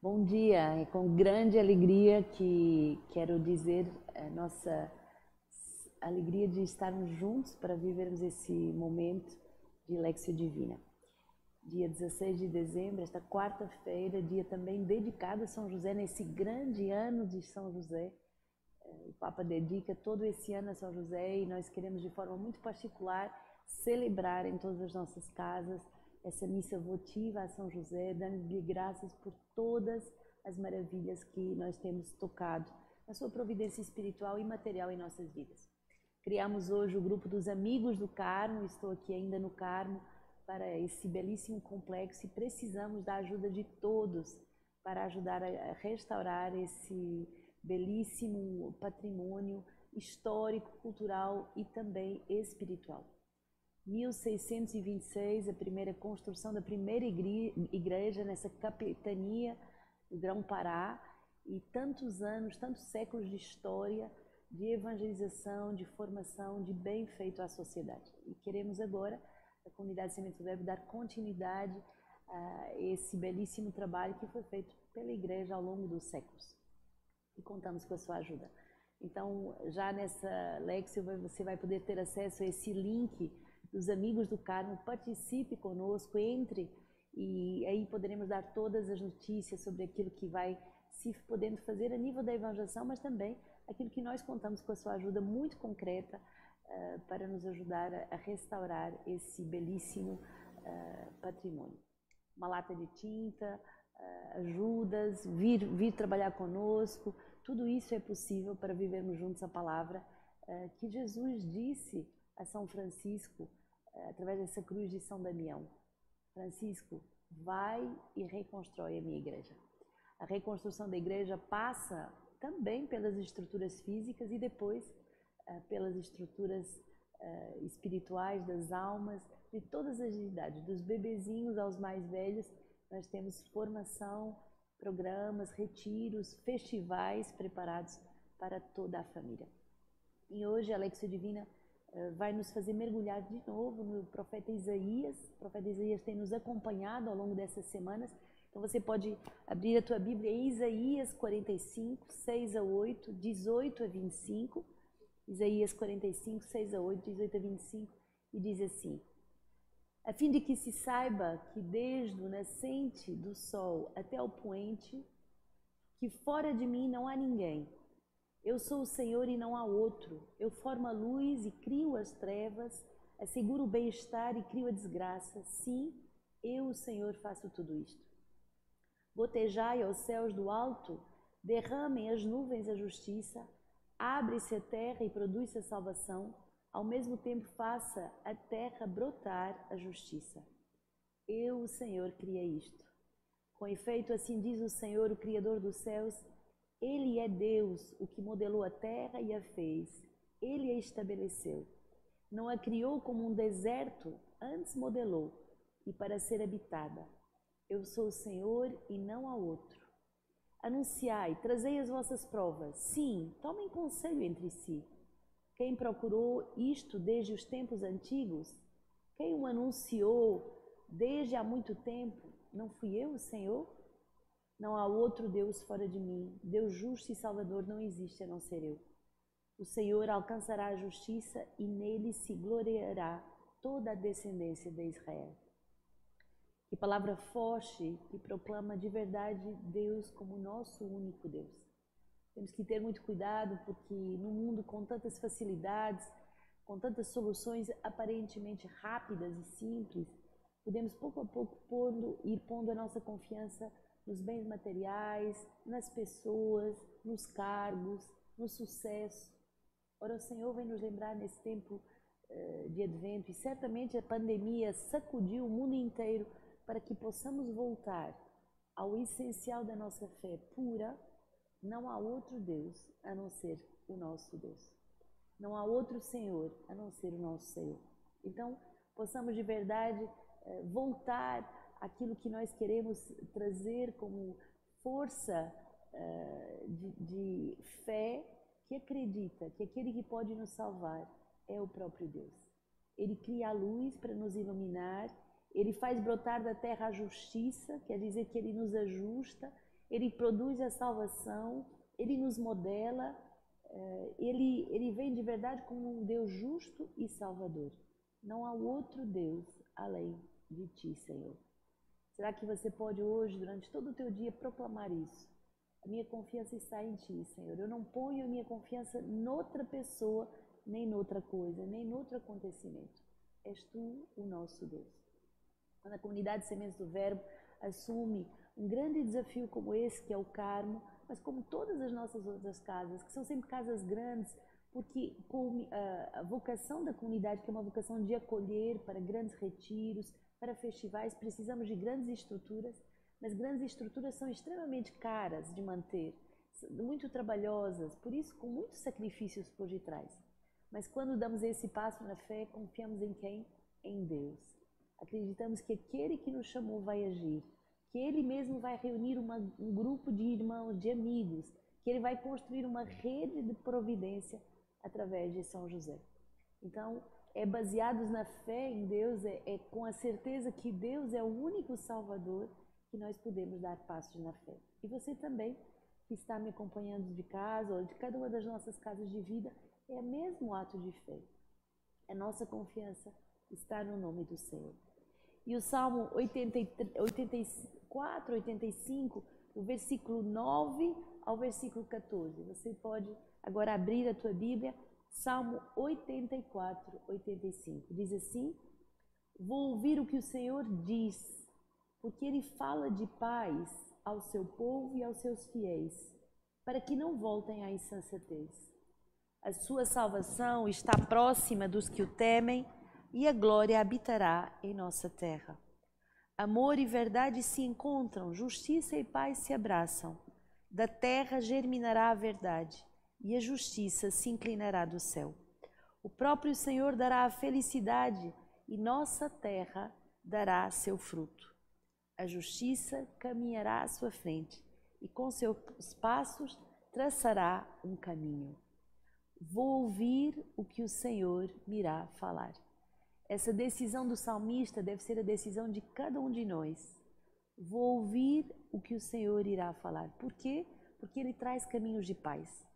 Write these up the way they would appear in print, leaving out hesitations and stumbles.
Bom dia, é com grande alegria que quero dizer a nossa alegria de estarmos juntos para vivermos esse momento de Lexio Divina. Dia 16 de dezembro, esta quarta-feira, dia também dedicado a São José, nesse grande ano de São José. O Papa dedica todo esse ano a São José e nós queremos de forma muito particular celebrar em todas as nossas casas essa missa votiva a São José, dando-lhe graças por todas as maravilhas que nós temos tocado na sua providência espiritual e material em nossas vidas. Criamos hoje o grupo dos Amigos do Carmo, estou aqui ainda no Carmo para esse belíssimo complexo e precisamos da ajuda de todos para ajudar a restaurar esse belíssimo patrimônio histórico, cultural e também espiritual. 1626, a primeira construção da primeira igreja nessa capitania do Grão-Pará, e tantos anos, tantos séculos de história, de evangelização, de formação, de bem feito à sociedade. E queremos agora, a comunidade Semente do Verbo, dar continuidade a esse belíssimo trabalho que foi feito pela igreja ao longo dos séculos. E contamos com a sua ajuda. Então, já nessa Lexio, você vai poder ter acesso a esse link dos Amigos do Carmo. Participe conosco, entre, e aí poderemos dar todas as notícias sobre aquilo que vai se podendo fazer a nível da evangelização, mas também aquilo que nós contamos com a sua ajuda muito concreta para nos ajudar a restaurar esse belíssimo patrimônio. Uma lata de tinta, ajudas, vir trabalhar conosco, tudo isso é possível para vivermos juntos a palavra que Jesus disse a São Francisco através dessa cruz de São Damião. Francisco, vai e reconstrói a minha igreja. A reconstrução da igreja passa também pelas estruturas físicas e depois pelas estruturas espirituais das almas, de todas as idades, dos bebezinhos aos mais velhos. Nós temos formação, programas, retiros, festivais preparados para toda a família. E hoje a Lexio Divina vai nos fazer mergulhar de novo no profeta Isaías. O profeta Isaías tem nos acompanhado ao longo dessas semanas. Então você pode abrir a tua Bíblia em Isaías 45, 6 a 8, 18 a 25. Isaías 45, 6 a 8, 18 a 25. E diz assim: a fim de que se saiba que desde o nascente do sol até o poente, que fora de mim não há ninguém. Eu sou o Senhor e não há outro. Eu formo a luz e crio as trevas, asseguro o bem-estar e crio a desgraça. Sim, eu, o Senhor, faço tudo isto. Gotejai aos céus do alto, derramem as nuvens a justiça, abre-se a terra e produz-se a salvação, ao mesmo tempo faça a terra brotar a justiça. Eu, o Senhor, criei isto. Com efeito, assim diz o Senhor, o Criador dos céus: Ele é Deus, o que modelou a terra e a fez. Ele a estabeleceu. Não a criou como um deserto, antes modelou, e para ser habitada. Eu sou o Senhor e não há outro. Anunciai, trazei as vossas provas. Sim, tomem conselho entre si. Quem procurou isto desde os tempos antigos? Quem o anunciou desde há muito tempo? Não fui eu, o Senhor? Não há outro Deus fora de mim. Deus justo e salvador não existe a não ser eu. O Senhor alcançará a justiça e nele se gloriará toda a descendência de Israel. Que palavra forte que proclama de verdade Deus como nosso único Deus. Temos que ter muito cuidado porque no mundo com tantas facilidades, com tantas soluções aparentemente rápidas e simples, podemos pouco a pouco ir pondo a nossa confiança nos bens materiais, nas pessoas, nos cargos, no sucesso. Ora, o Senhor vem nos lembrar nesse tempo de advento, e certamente a pandemia sacudiu o mundo inteiro para que possamos voltar ao essencial da nossa fé pura. Não há outro Deus a não ser o nosso Deus. Não há outro Senhor a não ser o nosso Senhor. Então, possamos de verdade voltar àquilo que nós queremos trazer como força de fé, que acredita que aquele que pode nos salvar é o próprio Deus. Ele cria a luz para nos iluminar, ele faz brotar da terra a justiça, quer dizer que ele nos ajusta, Ele produz a salvação, Ele nos modela, Ele vem de verdade como um Deus justo e salvador. Não há outro Deus além de Ti, Senhor. Será que você pode hoje, durante todo o teu dia, proclamar isso? A minha confiança está em Ti, Senhor. Eu não ponho a minha confiança noutra pessoa, nem noutra coisa, nem noutro acontecimento. És Tu o nosso Deus. Quando a comunidade Sementes do Verbo assume um grande desafio como esse, que é o Carmo, mas como todas as nossas outras casas, que são sempre casas grandes, porque a vocação da comunidade, que é uma vocação de acolher para grandes retiros, para festivais, precisamos de grandes estruturas, mas grandes estruturas são extremamente caras de manter, muito trabalhosas, por isso com muitos sacrifícios por detrás. Mas quando damos esse passo na fé, confiamos em quem? Em Deus. Acreditamos que aquele que nos chamou vai agir, que Ele mesmo vai reunir um grupo de irmãos, de amigos, que Ele vai construir uma rede de providência através de São José. Então, baseados na fé em Deus, com a certeza que Deus é o único Salvador, que nós podemos dar passos na fé. E você também, que está me acompanhando de casa, ou de cada uma das nossas casas de vida, é o mesmo ato de fé. A nossa confiança está no nome do Senhor. E o Salmo 84, 85, do versículo 9 ao versículo 14. Você pode agora abrir a tua Bíblia, Salmo 84, 85. Diz assim: vou ouvir o que o Senhor diz, porque Ele fala de paz ao seu povo e aos seus fiéis, para que não voltem à insensatez. A sua salvação está próxima dos que o temem, e a glória habitará em nossa terra. Amor e verdade se encontram, justiça e paz se abraçam. Da terra germinará a verdade, e a justiça se inclinará do céu. O próprio Senhor dará a felicidade, e nossa terra dará seu fruto. A justiça caminhará à sua frente, e com seus passos traçará um caminho. Vou ouvir o que o Senhor me irá falar. Essa decisão do salmista deve ser a decisão de cada um de nós. Vou ouvir o que o Senhor irá falar. Por quê? Porque Ele traz caminhos de paz.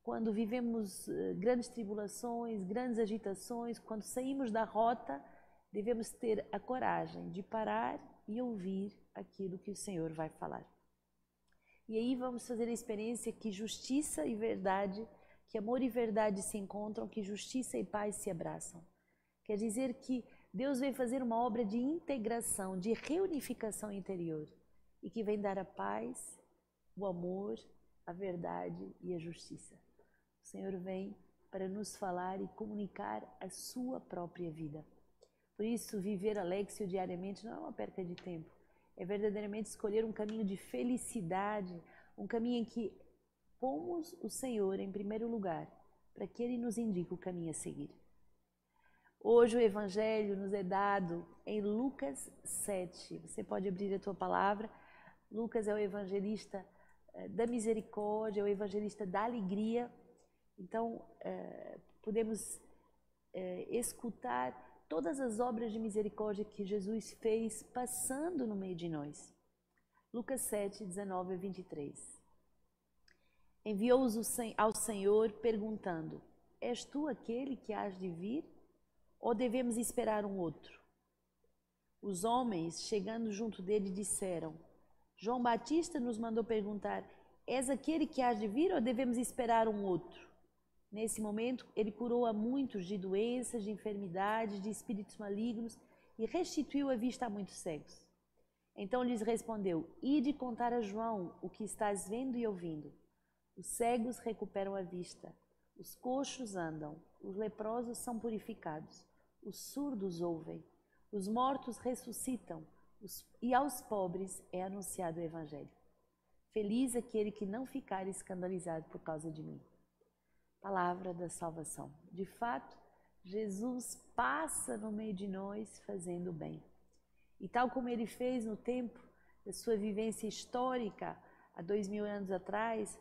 Quando vivemos grandes tribulações, grandes agitações, quando saímos da rota, devemos ter a coragem de parar e ouvir aquilo que o Senhor vai falar. E aí vamos fazer a experiência que justiça e verdade, que amor e verdade se encontram, que justiça e paz se abraçam. Quer dizer que Deus vem fazer uma obra de integração, de reunificação interior, e que vem dar a paz, o amor, a verdade e a justiça. O Senhor vem para nos falar e comunicar a sua própria vida. Por isso, viver Alexio diariamente não é uma perca de tempo, é verdadeiramente escolher um caminho de felicidade, um caminho em que pomos o Senhor em primeiro lugar, para que Ele nos indique o caminho a seguir. Hoje o Evangelho nos é dado em Lucas 7. Você pode abrir a tua palavra. Lucas é o evangelista da misericórdia, é o evangelista da alegria. Então, podemos escutar todas as obras de misericórdia que Jesus fez passando no meio de nós. Lucas 7, 19 a 23. Enviou-os ao Senhor perguntando: és tu aquele que hás de vir? Ou devemos esperar um outro? Os homens, chegando junto dele, disseram: João Batista nos mandou perguntar: és aquele que hás de vir ou devemos esperar um outro? Nesse momento, ele curou a muitos de doenças, de enfermidades, de espíritos malignos e restituiu a vista a muitos cegos. Então lhes respondeu: ide contar a João o que estás vendo e ouvindo. Os cegos recuperam a vista, os coxos andam, os leprosos são purificados, os surdos ouvem, os mortos ressuscitam, e aos pobres é anunciado o Evangelho. Feliz aquele que não ficar escandalizado por causa de mim. Palavra da salvação. De fato, Jesus passa no meio de nós fazendo o bem. E tal como Ele fez no tempo da sua vivência histórica, há 2000 anos atrás,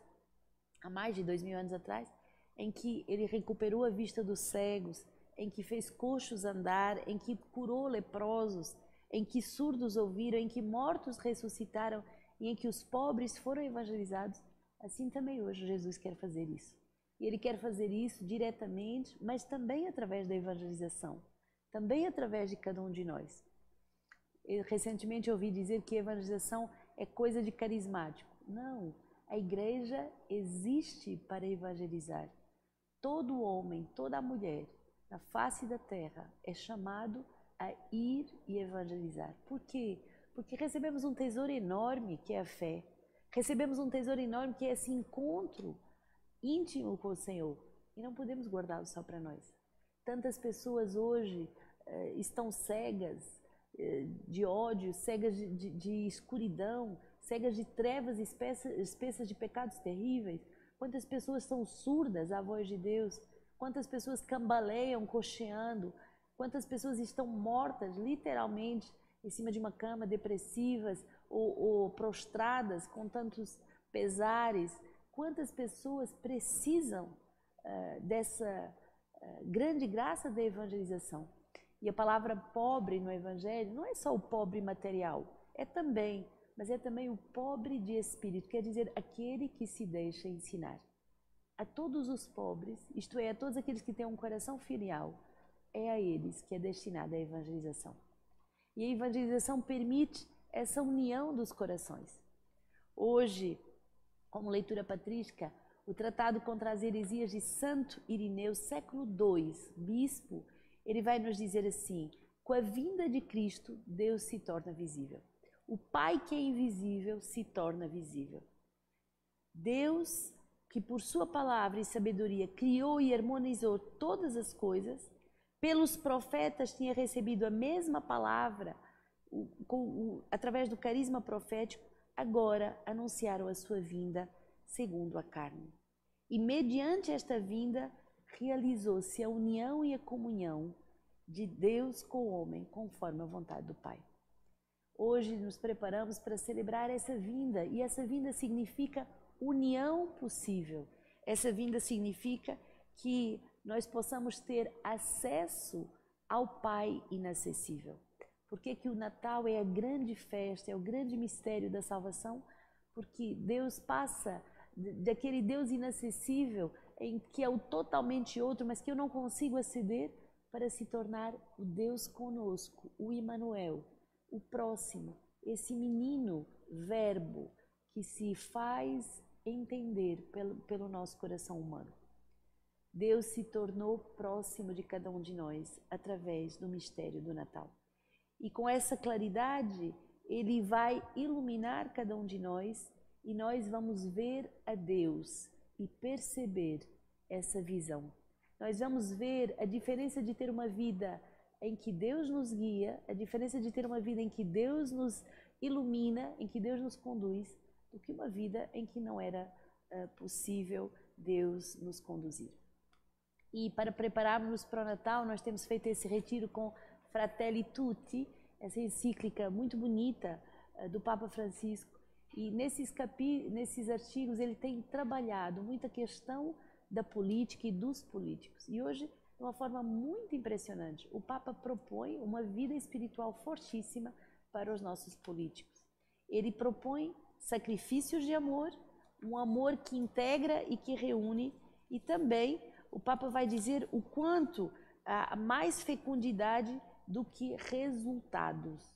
há mais de 2000 anos atrás, em que Ele recuperou a vista dos cegos, em que fez coxos andar, em que curou leprosos, em que surdos ouviram, em que mortos ressuscitaram, e em que os pobres foram evangelizados, assim também hoje Jesus quer fazer isso. E Ele quer fazer isso diretamente, mas também através da evangelização, também através de cada um de nós. Recentemente eu ouvi dizer que a evangelização é coisa de carismático. Não, a igreja existe para evangelizar. Todo homem, toda mulher na face da terra é chamado a ir e evangelizar. Por quê? Porque recebemos um tesouro enorme que é a fé. Recebemos um tesouro enorme que é esse encontro íntimo com o Senhor. E não podemos guardá-lo só para nós. Tantas pessoas hoje estão cegas de ódio, cegas de escuridão, cegas de trevas espessas de pecados terríveis. Quantas pessoas são surdas à voz de Deus? Quantas pessoas cambaleiam, cocheando? Quantas pessoas estão mortas, literalmente, em cima de uma cama, depressivas ou prostradas com tantos pesares? Quantas pessoas precisam dessa grande graça da evangelização? E a palavra pobre no Evangelho não é só o pobre material, é também, mas é também o pobre de espírito, quer dizer, aquele que se deixa ensinar. A todos os pobres, isto é, a todos aqueles que têm um coração filial, é a eles que é destinada a evangelização. E a evangelização permite essa união dos corações. Hoje, como leitura patrística, o Tratado contra as Heresias de Santo Irineu, século II, bispo, ele vai nos dizer assim: com a vinda de Cristo, Deus se torna visível. O Pai que é invisível se torna visível. Deus, que por sua palavra e sabedoria criou e harmonizou todas as coisas, pelos profetas tinha recebido a mesma palavra, através do carisma profético, agora anunciaram a sua vinda segundo a carne. E mediante esta vinda realizou-se a união e a comunhão de Deus com o homem, conforme a vontade do Pai. Hoje nos preparamos para celebrar essa vinda, e essa vinda significa união possível. Essa vinda significa que nós possamos ter acesso ao Pai inacessível. Por que que o Natal é a grande festa, é o grande mistério da salvação? Porque Deus passa daquele Deus inacessível, em que é o totalmente outro, mas que eu não consigo aceder, para se tornar o Deus conosco, o Immanuel, o próximo, esse menino verbo que se faz entender pelo nosso coração humano. Deus se tornou próximo de cada um de nós através do mistério do Natal. E com essa claridade, Ele vai iluminar cada um de nós e nós vamos ver a Deus e perceber essa visão. Nós vamos ver a diferença de ter uma vida em que Deus nos guia, a diferença de ter uma vida em que Deus nos ilumina, em que Deus nos conduz, do que uma vida em que não era possível Deus nos conduzir. E para prepararmos para o Natal, nós temos feito esse retiro com Fratelli Tutti, essa encíclica muito bonita do Papa Francisco. E nesses artigos ele tem trabalhado muita questão da política e dos políticos. E hoje, de uma forma muito impressionante, o Papa propõe uma vida espiritual fortíssima para os nossos políticos. Ele propõe sacrifícios de amor, um amor que integra e que reúne, e também o Papa vai dizer o quanto há mais fecundidade do que resultados.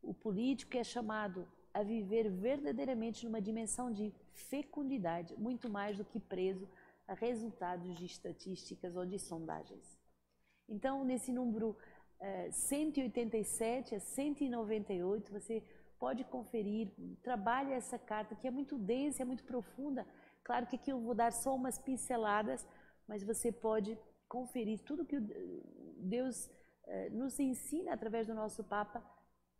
O político é chamado a viver verdadeiramente numa dimensão de fecundidade, muito mais do que preso a resultados de estatísticas ou de sondagens. Então, nesse número 187 a 198, você pode conferir, trabalha essa carta que é muito densa, é muito profunda. Claro que aqui eu vou dar só umas pinceladas, mas você pode conferir tudo que Deus nos ensina através do nosso Papa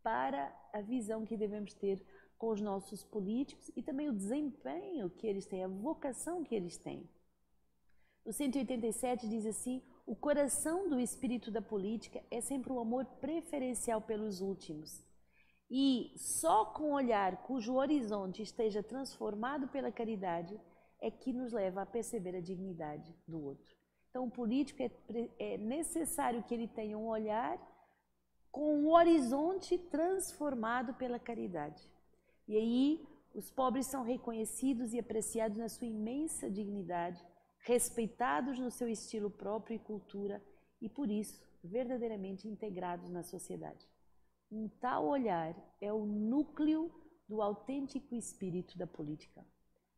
para a visão que devemos ter com os nossos políticos e também o desempenho que eles têm, a vocação que eles têm. O 187 diz assim: o coração do espírito da política é sempre o amor preferencial pelos últimos. E só com o olhar cujo horizonte esteja transformado pela caridade é que nos leva a perceber a dignidade do outro. Então, o político é necessário que ele tenha um olhar com um horizonte transformado pela caridade. E aí, Os pobres são reconhecidos e apreciados na sua imensa dignidade, respeitados no seu estilo próprio e cultura e, por isso, verdadeiramente integrados na sociedade. Um tal olhar é o núcleo do autêntico espírito da política.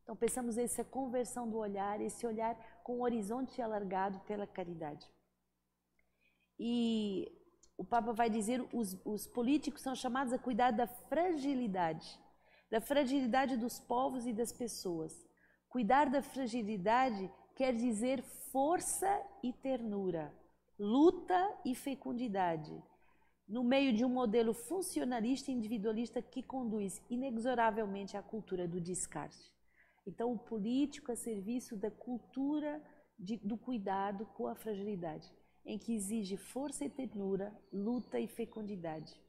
Então, pensamos essa conversão do olhar, esse olhar com o horizonte alargado pela caridade. E o Papa vai dizer que os políticos são chamados a cuidar da fragilidade dos povos e das pessoas. Cuidar da fragilidade quer dizer força e ternura, luta e fecundidade, no meio de um modelo funcionalista e individualista que conduz inexoravelmente à cultura do descarte. Então, o político a serviço da cultura do cuidado com a fragilidade, em que exige força e ternura, luta e fecundidade.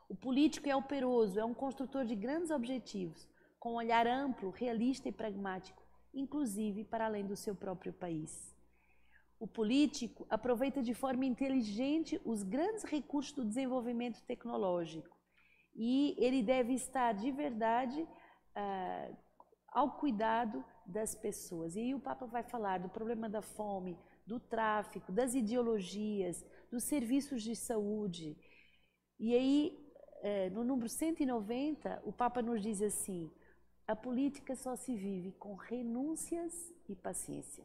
O político é operoso, é um construtor de grandes objetivos, com um olhar amplo, realista e pragmático, inclusive para além do seu próprio país. O político aproveita de forma inteligente os grandes recursos do desenvolvimento tecnológico e ele deve estar de verdade ao cuidado das pessoas. E aí o Papa vai falar do problema da fome, do tráfico, das ideologias, dos serviços de saúde. E aí, no número 190, o Papa nos diz assim: a política só se vive com renúncias e paciência.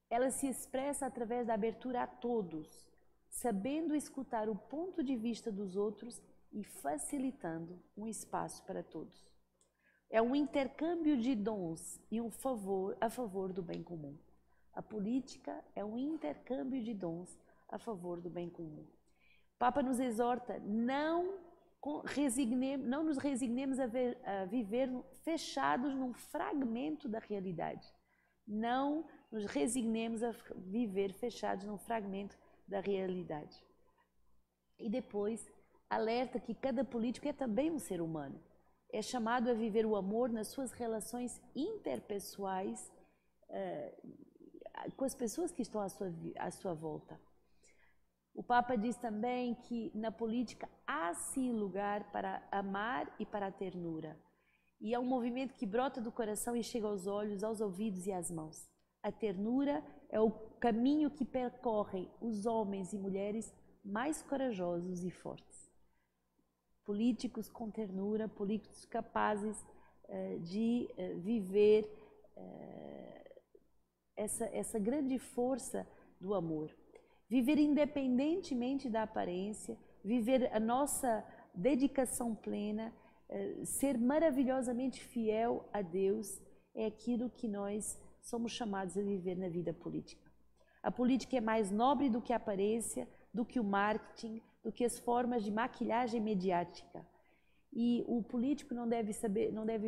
Ela se expressa através da abertura a todos, sabendo escutar o ponto de vista dos outros e facilitando um espaço para todos. É um intercâmbio de dons e um favor a favor do bem comum. A política é um intercâmbio de dons a favor do bem comum. O Papa nos exorta, não nos resignemos a viver fechados num fragmento da realidade. Não nos resignemos a viver fechados num fragmento da realidade. E depois, alerta que cada político é também um ser humano. É chamado a viver o amor nas suas relações interpessoais com as pessoas que estão à sua volta. O Papa diz também que na política há sim lugar para amar e para a ternura. E é um movimento que brota do coração e chega aos olhos, aos ouvidos e às mãos. A ternura é o caminho que percorrem os homens e mulheres mais corajosos e fortes. Políticos com ternura, políticos capazes de viver essa grande força do amor. Viver independentemente da aparência, viver a nossa dedicação plena, ser maravilhosamente fiel a Deus, é aquilo que nós somos chamados a viver na vida política. A política é mais nobre do que a aparência, do que o marketing, do que as formas de maquilhagem mediática. E o político não deve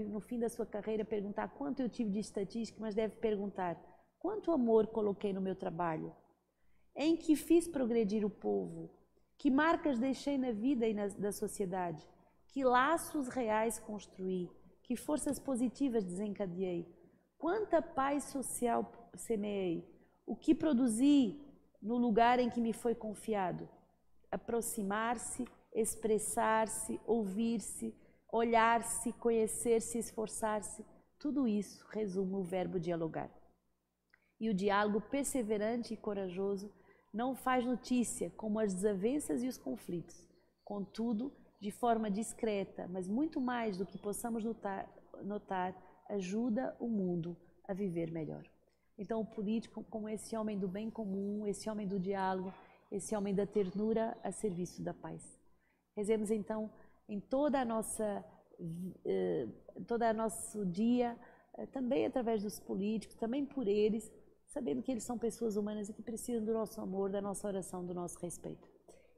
no fim da sua carreira perguntar quanto eu tive de estatística, mas deve perguntar quanto amor coloquei no meu trabalho, em que fiz progredir o povo, que marcas deixei na vida e da sociedade, que laços reais construí, que forças positivas desencadeei, quanta paz social semeei, o que produzi no lugar em que me foi confiado. Aproximar-se, expressar-se, ouvir-se, olhar-se, conhecer-se, esforçar-se, tudo isso resume o verbo dialogar. E o diálogo perseverante e corajoso não faz notícia como as desavenças e os conflitos. Contudo, de forma discreta, mas muito mais do que possamos notar, ajuda o mundo a viver melhor. Então, o político, como esse homem do bem comum, esse homem do diálogo, esse homem da ternura a serviço da paz. Rezemos então em todo nosso dia, também através dos políticos, também por eles, sabendo que eles são pessoas humanas e que precisam do nosso amor, da nossa oração, do nosso respeito.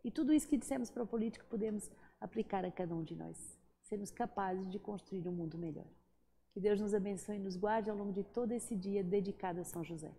E tudo isso que dissemos para o político podemos aplicar a cada um de nós, sermos capazes de construir um mundo melhor. Que Deus nos abençoe e nos guarde ao longo de todo esse dia dedicado a São José.